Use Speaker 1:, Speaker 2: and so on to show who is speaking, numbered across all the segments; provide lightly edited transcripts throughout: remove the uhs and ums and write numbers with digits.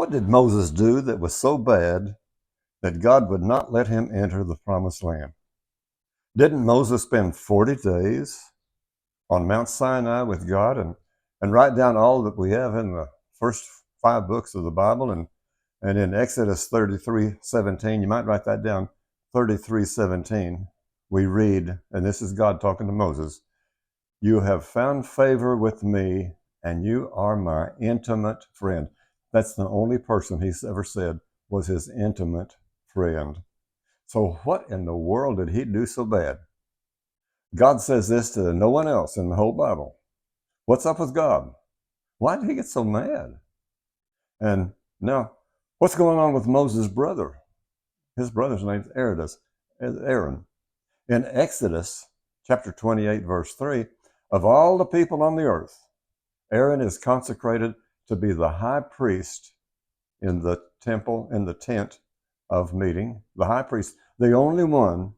Speaker 1: What did Moses do that was so bad that God would not let him enter the promised land? Didn't Moses spend 40 days on Mount Sinai with God and write down all that we have in the first 5 books of the Bible? And in Exodus 33:17, you might write that down, 33:17, we read, and this is God talking to Moses, "You have found favor with me, and you are my intimate friend." That's the only person he's ever said was his intimate friend. So what in the world did he do so bad? God says this to no one else in the whole Bible. What's up with God? Why did he get so mad? And now, what's going on with Moses' brother? His brother's name's Aaron. In Exodus chapter 28, verse 3, of all the people on the earth, Aaron is consecrated to be the high priest in the temple, in the tent of meeting, the high priest, the only one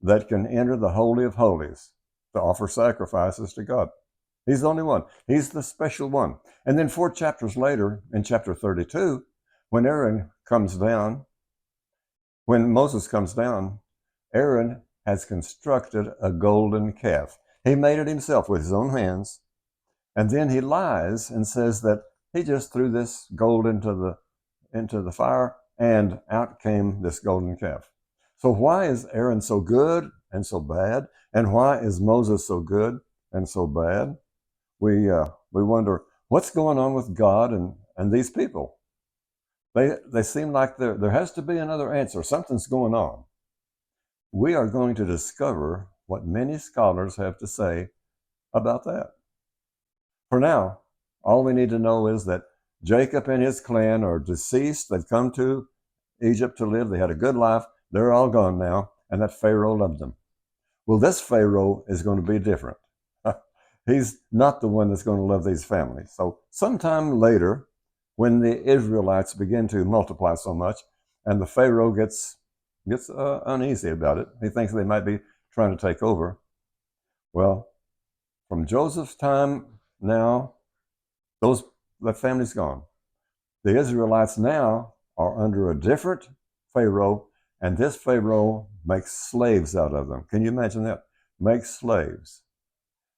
Speaker 1: that can enter the Holy of Holies to offer sacrifices to God. He's the only one. He's the special one. And then 4 chapters later, in chapter 32, when Moses comes down, Aaron has constructed a golden calf. He made it himself with his own hands. And then he lies and says that he just threw this gold into the fire, and out came this golden calf. So why is Aaron so good and so bad? And why is Moses so good and so bad? We wonder, what's going on with God and these people? They seem like there has to be another answer. Something's going on. We are going to discover what many scholars have to say about that. For now, all we need to know is that Jacob and his clan are deceased. They've come to Egypt to live. They had a good life. They're all gone now, and that Pharaoh loved them. Well, this Pharaoh is going to be different. He's not the one that's going to love these families. So sometime later, when the Israelites begin to multiply so much, and the Pharaoh gets uneasy about it, he thinks they might be trying to take over. Well, from Joseph's time now, that family's gone. The Israelites now are under a different Pharaoh, and this Pharaoh makes slaves out of them. Can you imagine that? Makes slaves.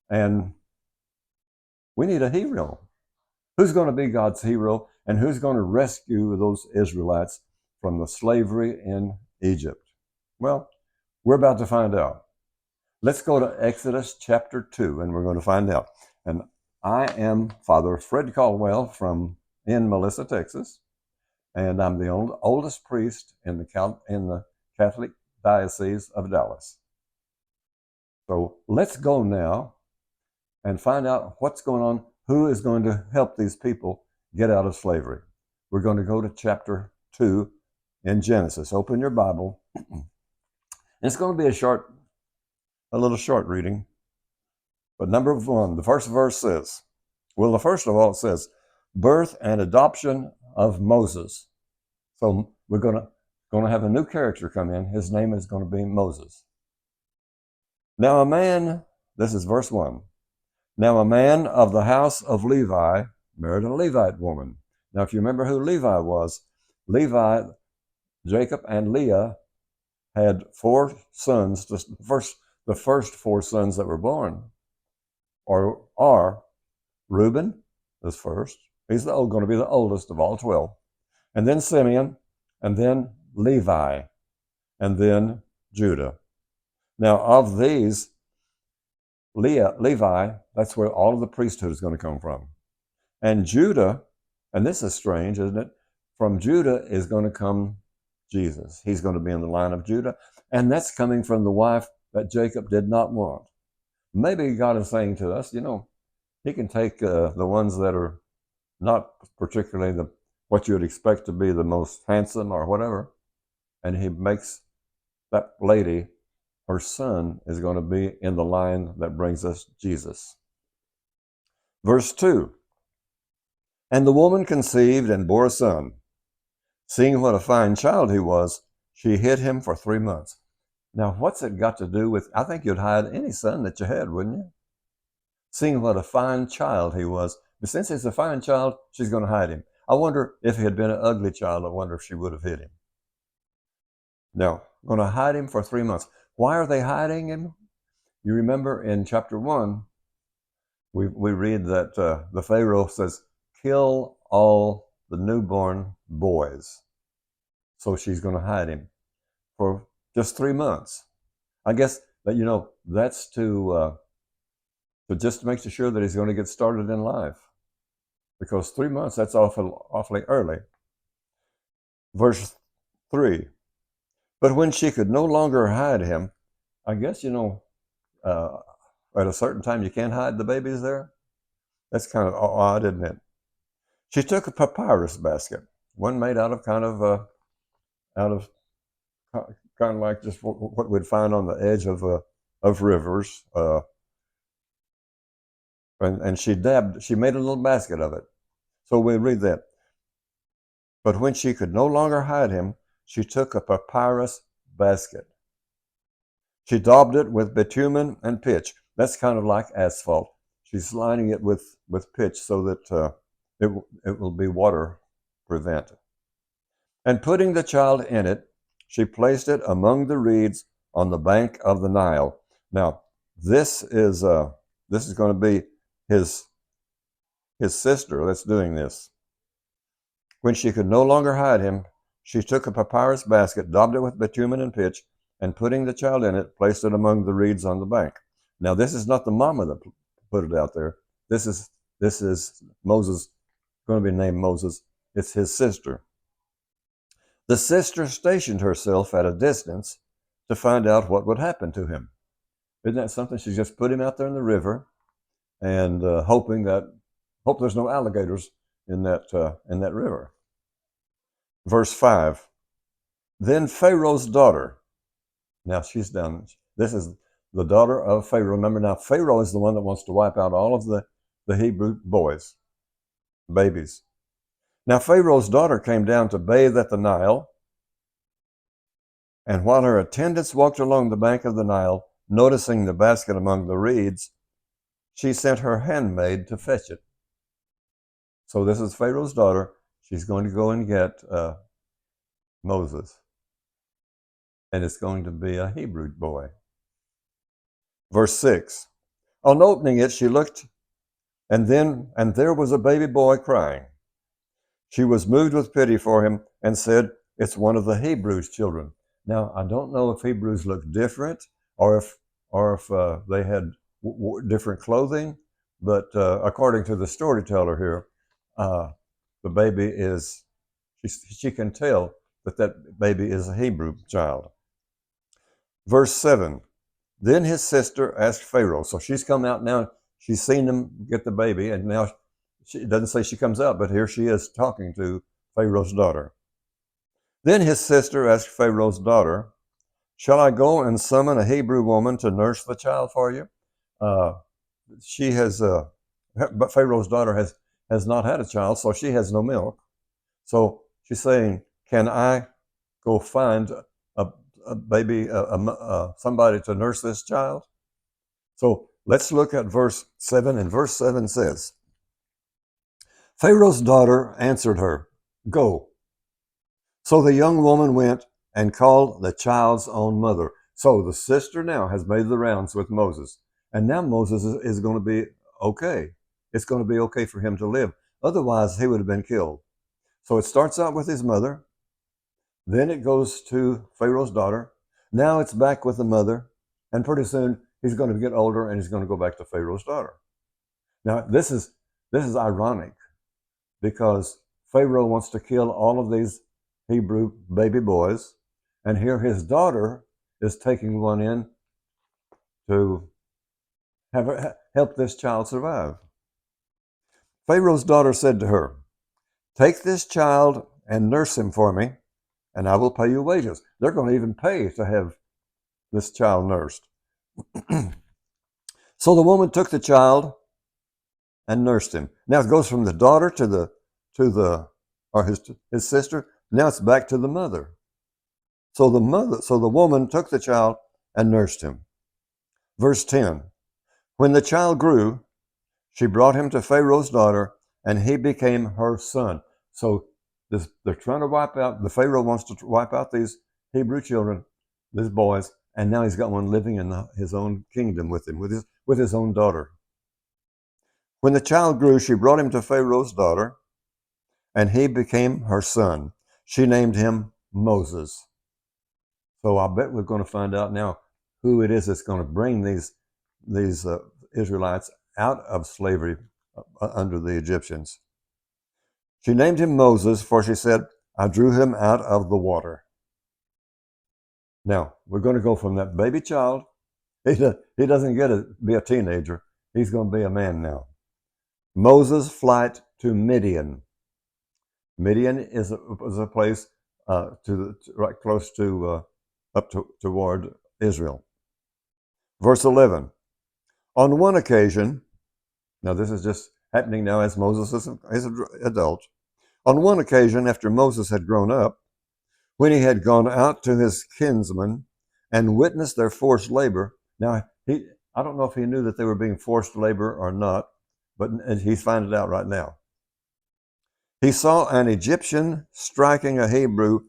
Speaker 1: And we need a hero. Who's going to be God's hero, and who's going to rescue those Israelites from the slavery in Egypt? Well, we're about to find out. Let's go to Exodus chapter 2, and we're going to find out. And I am Father Fred Caldwell in Melissa, Texas, and I'm the oldest priest in the Catholic Diocese of Dallas. So let's go now and find out what's going on, who is going to help these people get out of slavery. We're going to go to chapter 2 in Genesis. Open your Bible. It's going to be a little short reading. But number 1, the first verse says, first of all, it says, birth and adoption of Moses. So we're going to have a new character come in. His name is going to be Moses. Now a man, this is verse 1. Now a man of the house of Levi married a Levite woman. Now if you remember who Levi was, Levi, Jacob and Leah had 4 sons. The first 4 sons that were born are Reuben is first. He's going to be the oldest of all 12. And then Simeon, and then Levi, and then Judah. Now of these, Levi, that's where all of the priesthood is going to come from. And Judah, and this is strange, isn't it? From Judah is going to come Jesus. He's going to be in the line of Judah, and that's coming from the wife that Jacob did not want. Maybe God is saying to us, he can take the ones that are not particularly what you would expect to be the most handsome or whatever, and he makes that lady, her son, is going to be in the line that brings us Jesus. Verse 2, and the woman conceived and bore a son. Seeing what a fine child he was, she hid him for 3 months. Now, what's it got to do with, I think you'd hide any son that you had, wouldn't you? Seeing what a fine child he was. But since he's a fine child, she's going to hide him. I wonder if he had been an ugly child, I wonder if she would have hit him. Now, going to hide him for 3 months. Why are they hiding him? You remember in chapter 1, we read that the Pharaoh says, kill all the newborn boys. So she's going to hide him for just 3 months. I guess that, that's to just make sure that he's going to get started in life. Because 3 months, that's awfully early. Verse 3. But when she could no longer hide him, I guess, at a certain time you can't hide the babies there. That's kind of odd, isn't it? She took a papyrus basket, one made out of kind of like just what we'd find on the edge of rivers, and she made a little basket of it. So we read that. But when she could no longer hide him, she took a papyrus basket. She daubed it with bitumen and pitch. That's kind of like asphalt. She's lining it with pitch so that it will be water prevent. And putting the child in it, she placed it among the reeds on the bank of the Nile. Now, this is going to be his sister that's doing this. When she could no longer hide him, she took a papyrus basket, daubed it with bitumen and pitch, and putting the child in it, placed it among the reeds on the bank. Now, this is not the mama that put it out there. This is Moses, going to be named Moses. It's his sister. The sister stationed herself at a distance to find out what would happen to him. Isn't that something? She just put him out there in the river, and hope there's no alligators in that river. Verse 5. Then Pharaoh's daughter. Now she's down. This is the daughter of Pharaoh. Remember now, Pharaoh is the one that wants to wipe out all of the Hebrew boys, babies. Now Pharaoh's daughter came down to bathe at the Nile, and while her attendants walked along the bank of the Nile, noticing the basket among the reeds, she sent her handmaid to fetch it. So this is Pharaoh's daughter. She's going to go and get Moses. And it's going to be a Hebrew boy. Verse 6. On opening it, she looked, and there was a baby boy crying. She was moved with pity for him and said, it's one of the Hebrews' children. Now, I don't know if Hebrews look different or if they had different clothing, but according to the storyteller here, the baby is, she can tell that baby is a Hebrew child. Verse 7, then his sister asked Pharaoh. So she's come out now, she's seen him get the baby, and now it doesn't say she comes out, but here she is talking to Pharaoh's daughter. Then his sister asked Pharaoh's daughter, shall I go and summon a Hebrew woman to nurse the child for you? But Pharaoh's daughter has not had a child, so she has no milk. So she's saying, can I go find a baby, somebody to nurse this child? So let's look at verse 7, and verse 7 says, Pharaoh's daughter answered her, go. So the young woman went and called the child's own mother. So the sister now has made the rounds with Moses. And now Moses is going to be okay. It's going to be okay for him to live. Otherwise, he would have been killed. So it starts out with his mother. Then it goes to Pharaoh's daughter. Now it's back with the mother. And pretty soon he's going to get older and he's going to go back to Pharaoh's daughter. Now this is ironic because Pharaoh wants to kill all of these Hebrew baby boys. And here his daughter is taking one in to help this child survive. Pharaoh's daughter said to her, take this child and nurse him for me, and I will pay you wages. They're going to even pay to have this child nursed. So the woman took the child and nursed him. Now it goes from the daughter to his sister. Now it's back to the mother. So the woman took the child and nursed him. Verse 10. When the child grew, she brought him to Pharaoh's daughter, and he became her son. So they're trying to wipe out, the Pharaoh wants to wipe out these Hebrew children, these boys, and now he's got one living in his own kingdom with him, with his own daughter. When the child grew, she brought him to Pharaoh's daughter, and he became her son. She named him Moses. So I bet we're going to find out now who it is that's going to bring these Israelites out of slavery under the Egyptians. She named him Moses, for she said, I drew him out of the water. Now, we're going to go from that baby child. He doesn't get to be a teenager. He's going to be a man now. Moses' flight to Midian. Midian is a place right close to toward Israel. Verse 11. On one occasion, now this is just happening now as Moses is an adult. On one occasion, after Moses had grown up, when he had gone out to his kinsmen and witnessed their forced labor. Now, I don't know if he knew that they were being forced labor or not, but he's finding it out right now. He saw an Egyptian striking a Hebrew.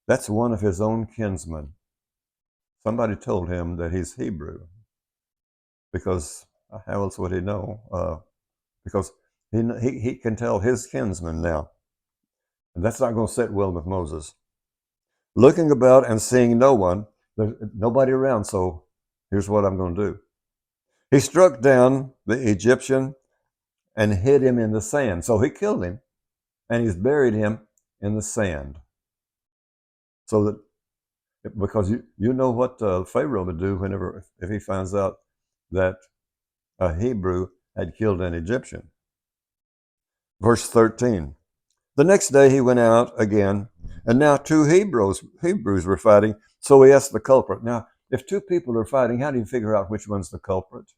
Speaker 1: That's one of his own kinsmen. Somebody told him that he's Hebrew, because how else would he know? Because he can tell his kinsmen now. And that's not going to sit well with Moses. Looking about and seeing no one, there's nobody around, so here's what I'm going to do. He struck down the Egyptian and hid him in the sand. So he killed him, and he's buried him in the sand. So that, because you know what Pharaoh would do if he finds out that a Hebrew had killed an Egyptian. Verse 13. The next day he went out again, and now two Hebrews were fighting, so he asked the culprit. Now, if two people are fighting, how do you figure out which one's the culprit?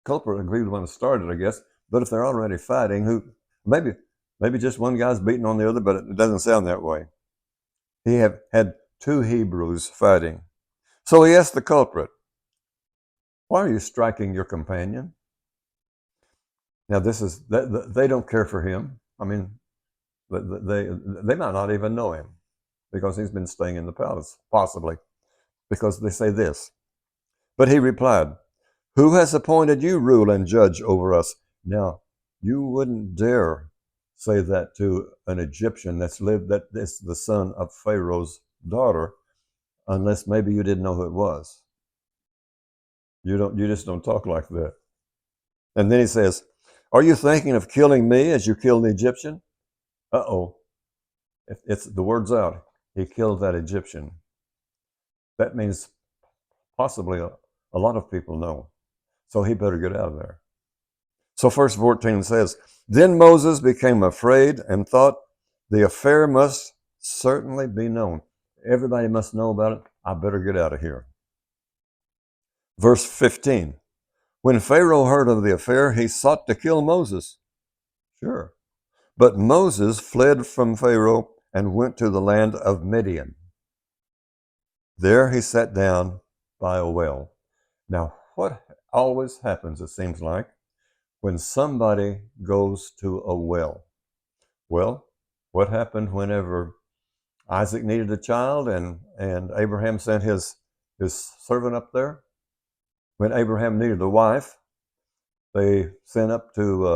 Speaker 1: Culprit agreed with one that started, I guess, but if they're already fighting, maybe just one guy's beating on the other, but it doesn't sound that way. He had two Hebrews fighting. So he asked the culprit, why are you striking your companion? Now they don't care for him. I mean, they might not even know him because he's been staying in the palace, possibly, because they say this. But he replied, who has appointed you rule and judge over us? Now, you wouldn't dare say that to an Egyptian that is the son of Pharaoh's daughter, unless maybe you didn't know who it was. You just don't talk like that. And then he says, are you thinking of killing me as you killed the Egyptian? Uh-oh. It's the word's out. He killed that Egyptian. That means possibly a lot of people know. So he better get out of there. So verse 14 says, then Moses became afraid and thought, the affair must certainly be known. Everybody must know about it. I better get out of here. Verse 15, when Pharaoh heard of the affair, he sought to kill Moses. Sure. But Moses fled from Pharaoh and went to the land of Midian. There he sat down by a well. Now, what always happens, it seems like, when somebody goes to a well? Well, what happened whenever Isaac needed a child and Abraham sent his servant up there? When Abraham needed a wife, they sent up to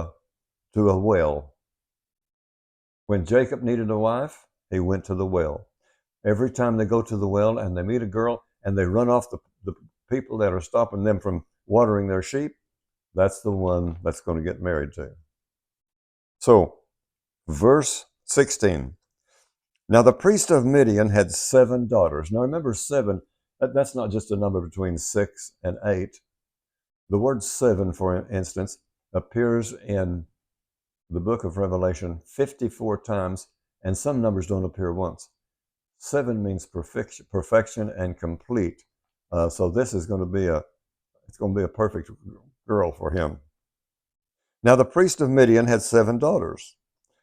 Speaker 1: a well. When Jacob needed a wife, he went to the well. Every time they go to the well and they meet a girl and they run off the people that are stopping them from watering their sheep, that's the one that's going to get married to. So, verse 16. Now the priest of Midian had 7 daughters. Now remember 7, that's not just a number between 6 and 8. The word 7, for instance, appears in the book of Revelation 54 times, and some numbers don't appear once. 7 means perfection and complete. So this is going to be a perfect girl for him. Now the priest of Midian had 7 daughters,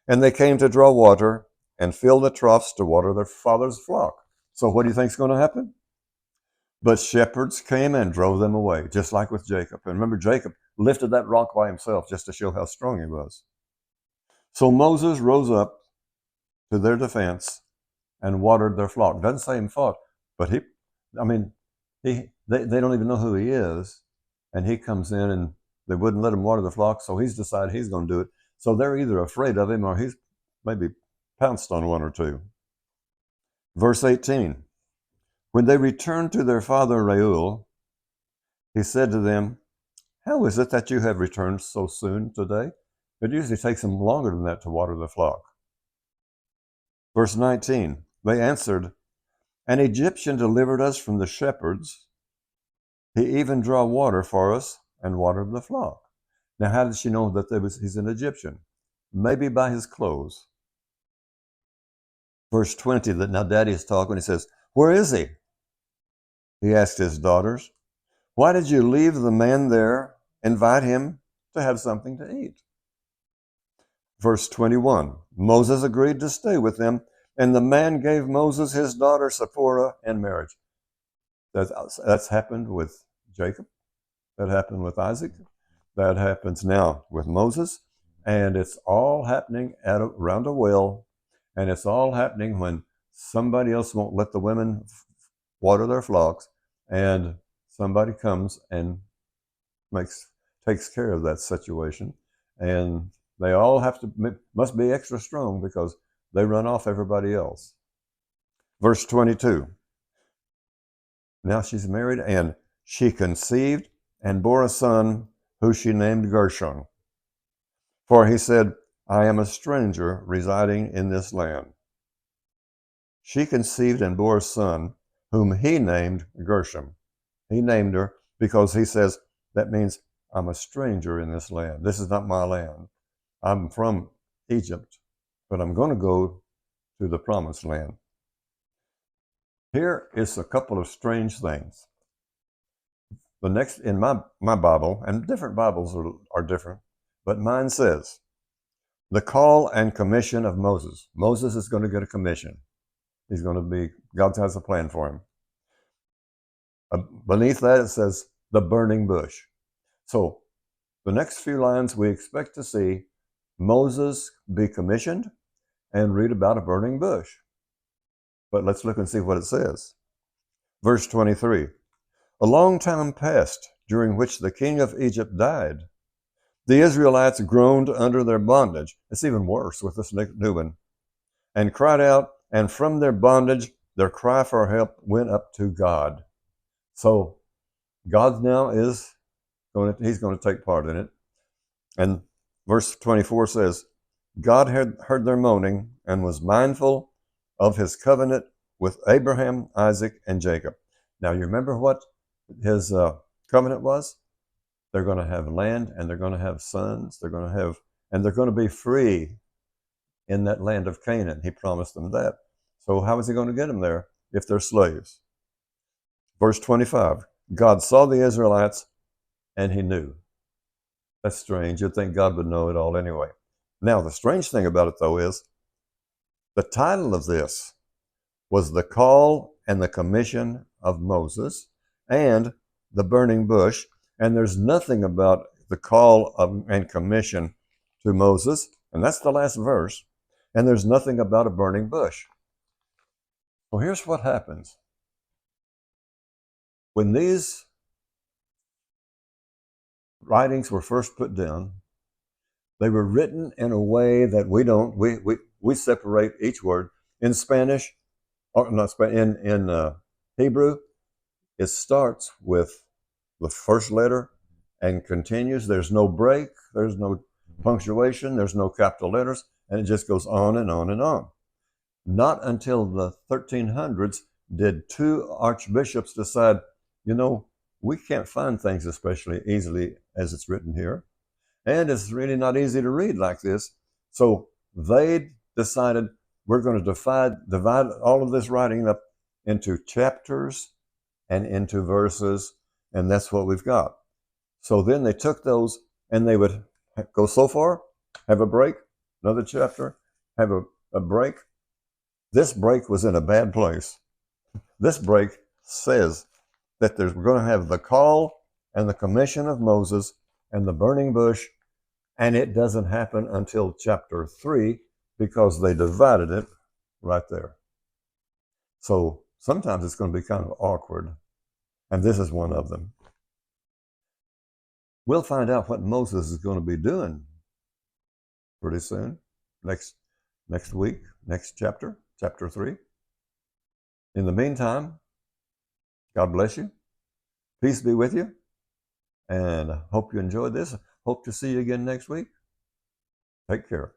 Speaker 1: and they came to draw water and fill the troughs to water their father's flock. So what do you think is going to happen? But shepherds came and drove them away, just like with Jacob. And remember, Jacob lifted that rock by himself just to show how strong he was. So Moses rose up to their defense and watered their flock. Doesn't say he fought, but they don't even know who he is. And he comes in and they wouldn't let him water the flock, so he's decided he's going to do it. So they're either afraid of him or he's maybe pounced on one or two. Verse 18, when they returned to their father Reuel, he said to them, how is it that you have returned so soon today? It usually takes them longer than that to water the flock. Verse 19, they answered, an Egyptian delivered us from the shepherds. He even drew water for us and watered the flock. Now, how did she know that he's an Egyptian? Maybe by his clothes. Verse 20, that now Daddy is talking. He says, where is he? He asked his daughters, why did you leave the man there, invite him to have something to eat? Verse 21, Moses agreed to stay with them, and the man gave Moses his daughter Zipporah in marriage. That's happened with Jacob. That happened with Isaac. That happens now with Moses. And it's all happening around a well. And it's all happening when somebody else won't let the women water their flocks. And somebody comes and takes care of that situation. And they all must be extra strong because they run off everybody else. Verse 22. Now she's married, and she conceived and bore a son who she named Gershon. For he said, I am a stranger residing in this land. She conceived and bore a son whom he named Gershom. He named her because he says, that means I'm a stranger in this land. This is not my land. I'm from Egypt, but I'm going to go to the promised land. Here is a couple of strange things. The next, in my Bible, and different Bibles are different, but mine says, the call and commission of Moses. Moses is going to get a commission. God has a plan for him. Beneath that it says, the burning bush. So the next few lines we expect to see Moses be commissioned and read about a burning bush. But let's look and see what it says. Verse 23, a long time passed during which the king of Egypt died. The Israelites groaned under their bondage. It's even worse with this new one. And cried out, and from their bondage, their cry for help went up to God. So God now he's going to take part in it. And verse 24 says, God had heard their moaning and was mindful of his covenant with Abraham, Isaac, and Jacob. Now, you remember what his covenant was? They're going to have land, and they're going to have sons. They're going to be free in that land of Canaan. He promised them that. So how is he going to get them there if they're slaves? Verse 25, God saw the Israelites, and he knew. That's strange. You'd think God would know it all anyway. Now, the strange thing about it, though, is the title of this was the call and the commission of Moses and the burning bush. And there's nothing about the call and commission to Moses, and that's the last verse, and there's nothing about a burning bush. Well, here's what happens. When these writings were first put down, they were written in a way that we separate each word. In Spanish, or not Spanish, in Hebrew, it starts with the first letter and continues. There's no break, there's no punctuation, there's no capital letters, and it just goes on and on and on. Not until the 1300s did two archbishops decide, we can't find things especially easily as it's written here. And it's really not easy to read like this. So they decided we're going to divide all of this writing up into chapters and into verses, and that's what we've got. So then they took those and they would go so far, have a break, another chapter, have a break. This break was in a bad place. This break says that we're going to have the call and the commission of Moses and the burning bush And it doesn't happen until chapter 3 because they divided it right there. So sometimes it's going to be kind of awkward. And this is one of them. We'll find out what Moses is going to be doing pretty soon. Next week, next chapter, chapter 3. In the meantime, God bless you. Peace be with you. And I hope you enjoyed this. Hope to see you again next week. Take care.